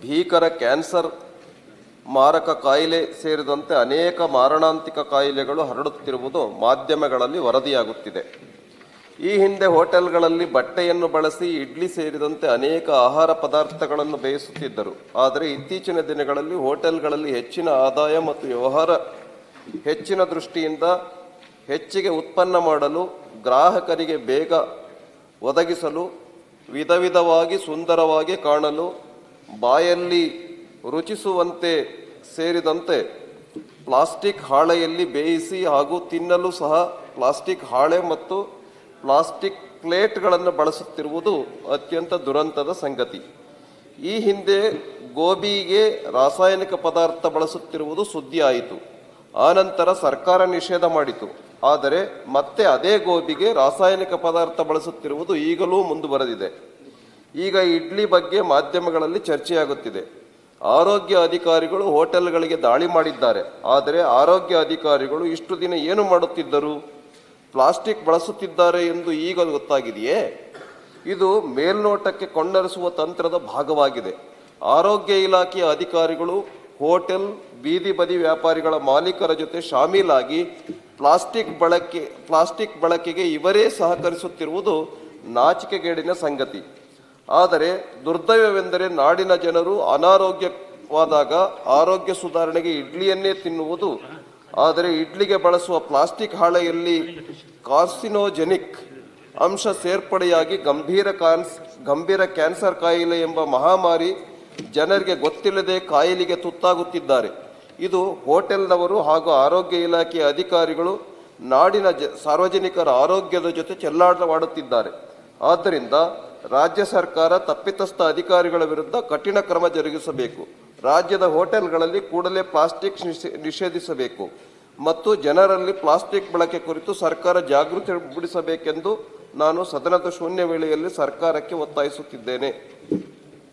ಭೀಕರ ಕ್ಯಾನ್ಸರ್, ಮಾರಕ ಕಾಯಿಲೆ ಸೇರಿದಂತೆ ಅನೇಕ ಮಾರಣಾಂತಿಕ ಕಾಯಿಲೆಗಳು ಹರಡುತ್ತಿರುವುದು ಮಾಧ್ಯಮಗಳಲ್ಲಿ ವರದಿಯಾಗುತ್ತಿದೆ. ಈ ಹಿಂದೆ ಹೋಟೆಲ್ಗಳಲ್ಲಿ ಬಟ್ಟೆಯನ್ನು ಬಳಸಿ ಇಡ್ಲಿ ಸೇರಿದಂತೆ ಅನೇಕ ಆಹಾರ ಪದಾರ್ಥಗಳನ್ನು ಬೇಯಿಸುತ್ತಿದ್ದರು. ಆದರೆ ಇತ್ತೀಚಿನ ದಿನಗಳಲ್ಲಿ ಹೋಟೆಲ್ಗಳಲ್ಲಿ ಹೆಚ್ಚಿನ ಆದಾಯ ಮತ್ತು ವ್ಯವಹಾರ ಹೆಚ್ಚಿನ ದೃಷ್ಟಿಯಿಂದ ಹೆಚ್ಚಿಗೆ ಉತ್ಪನ್ನ ಮಾಡಲು, ಗ್ರಾಹಕರಿಗೆ ಬೇಗ ಒದಗಿಸಲು, ವಿಧ ವಿಧವಾಗಿ ಸುಂದರವಾಗಿ ಕಾಣಲು, ಬಾಯಲ್ಲಿ ರುಚಿಸುವಂತೆ ಸೇರಿದಂತೆ ಪ್ಲಾಸ್ಟಿಕ್ ಹಾಳೆಯಲ್ಲಿ ಬೇಯಿಸಿ ಹಾಗೂ ತಿನ್ನಲು ಸಹ ಪ್ಲಾಸ್ಟಿಕ್ ಹಾಳೆ ಮತ್ತು ಪ್ಲಾಸ್ಟಿಕ್ ಪ್ಲೇಟ್ಗಳನ್ನು ಬಳಸುತ್ತಿರುವುದು ಅತ್ಯಂತ ದುರಂತದ ಸಂಗತಿ. ಈ ಹಿಂದೆ ಗೋಬಿಗೆ ರಾಸಾಯನಿಕ ಪದಾರ್ಥ ಬಳಸುತ್ತಿರುವುದು ಸುದ್ದಿ ಆಯಿತು. ಆನಂತರ ಸರ್ಕಾರ ನಿಷೇಧ ಮಾಡಿತು. ಆದರೆ ಮತ್ತೆ ಅದೇ ಗೋಬಿಗೆ ರಾಸಾಯನಿಕ ಪದಾರ್ಥ ಬಳಸುತ್ತಿರುವುದು ಈಗಲೂ ಮುಂದುವರೆದಿದೆ. ಈಗ ಇಡ್ಲಿ ಬಗ್ಗೆ ಮಾಧ್ಯಮಗಳಲ್ಲಿ ಚರ್ಚೆಯಾಗುತ್ತಿದೆ. ಆರೋಗ್ಯ ಅಧಿಕಾರಿಗಳು ಹೋಟೆಲ್ಗಳಿಗೆ ದಾಳಿ ಮಾಡಿದ್ದಾರೆ. ಆದರೆ ಆರೋಗ್ಯ ಅಧಿಕಾರಿಗಳು ಇಷ್ಟು ದಿನ ಏನು ಮಾಡುತ್ತಿದ್ದರು? ಪ್ಲಾಸ್ಟಿಕ್ ಬಳಸುತ್ತಿದ್ದಾರೆ ಎಂದು ಈಗ ಗೊತ್ತಾಗಿದೆಯೇ? ಇದು ಮೇಲ್ನೋಟಕ್ಕೆ ಕೊಂಡರಿಸುವ ತಂತ್ರದ ಭಾಗವಾಗಿದೆ. ಆರೋಗ್ಯ ಇಲಾಖೆಯ ಅಧಿಕಾರಿಗಳು ಹೋಟೆಲ್, ಬೀದಿ ಬದಿ ವ್ಯಾಪಾರಿಗಳ ಮಾಲೀಕರ ಜೊತೆ ಶಾಮೀಲಾಗಿ ಪ್ಲಾಸ್ಟಿಕ್ ಬಳಕೆಗೆ ಇವರೇ ಸಹಕರಿಸುತ್ತಿರುವುದು ನಾಚಿಕೆಗೇಡಿನ ಸಂಗತಿ. ಆದರೆ ದುರ್ದೈವವೆಂದರೆ ನಾಡಿನ ಜನರು ಅನಾರೋಗ್ಯವಾದಾಗ ಆರೋಗ್ಯ ಸುಧಾರಣೆಗೆ ಇಡ್ಲಿಯನ್ನೇ ತಿನ್ನುವುದು. ಆದರೆ ಇಡ್ಲಿಗೆ ಬಳಸುವ ಪ್ಲಾಸ್ಟಿಕ್ ಹಾಳೆಯಲ್ಲಿ ಕಾರ್ಸಿನೋಜೆನಿಕ್ ಅಂಶ ಸೇರ್ಪಡೆಯಾಗಿ ಗಂಭೀರ ಕ್ಯಾನ್ಸರ್ ಕಾಯಿಲೆ ಎಂಬ ಮಹಾಮಾರಿ ಜನರಿಗೆ ಗೊತ್ತಿಲ್ಲದೆ ಕಾಯಿಲೆಗೆ ತುತ್ತಾಗುತ್ತಿದ್ದಾರೆ. ಇದು ಹೋಟೆಲ್ನವರು ಹಾಗೂ ಆರೋಗ್ಯ ಇಲಾಖೆಯ ಅಧಿಕಾರಿಗಳು ನಾಡಿನ ಸಾರ್ವಜನಿಕರ ಆರೋಗ್ಯದ ಜೊತೆ ಚೆಲ್ಲಾಟವಾಡುತ್ತಿದ್ದಾರೆ. ಆದ್ದರಿಂದ ರಾಜ್ಯ ಸರ್ಕಾರ ತಪ್ಪಿತಸ್ಥ ಅಧಿಕಾರಿಗಳ ವಿರುದ್ಧ ಕಠಿಣ ಕ್ರಮ ಜರುಗಿಸಬೇಕು. ರಾಜ್ಯದ ಹೋಟೆಲ್ಗಳಲ್ಲಿ ಕೂಡಲೇ ಪ್ಲಾಸ್ಟಿಕ್ ನಿಷೇಧಿಸಬೇಕು ಮತ್ತು ಜನರಲ್ಲಿ ಪ್ಲಾಸ್ಟಿಕ್ ಬಳಕೆ ಕುರಿತು ಸರ್ಕಾರ ಜಾಗೃತಿ ಮೂಡಿಸಬೇಕೆಂದು ನಾನು ಸದನದ ಶೂನ್ಯ ವೇಳೆಯಲ್ಲಿ ಸರ್ಕಾರಕ್ಕೆ ಒತ್ತಾಯಿಸುತ್ತಿದ್ದೇನೆ.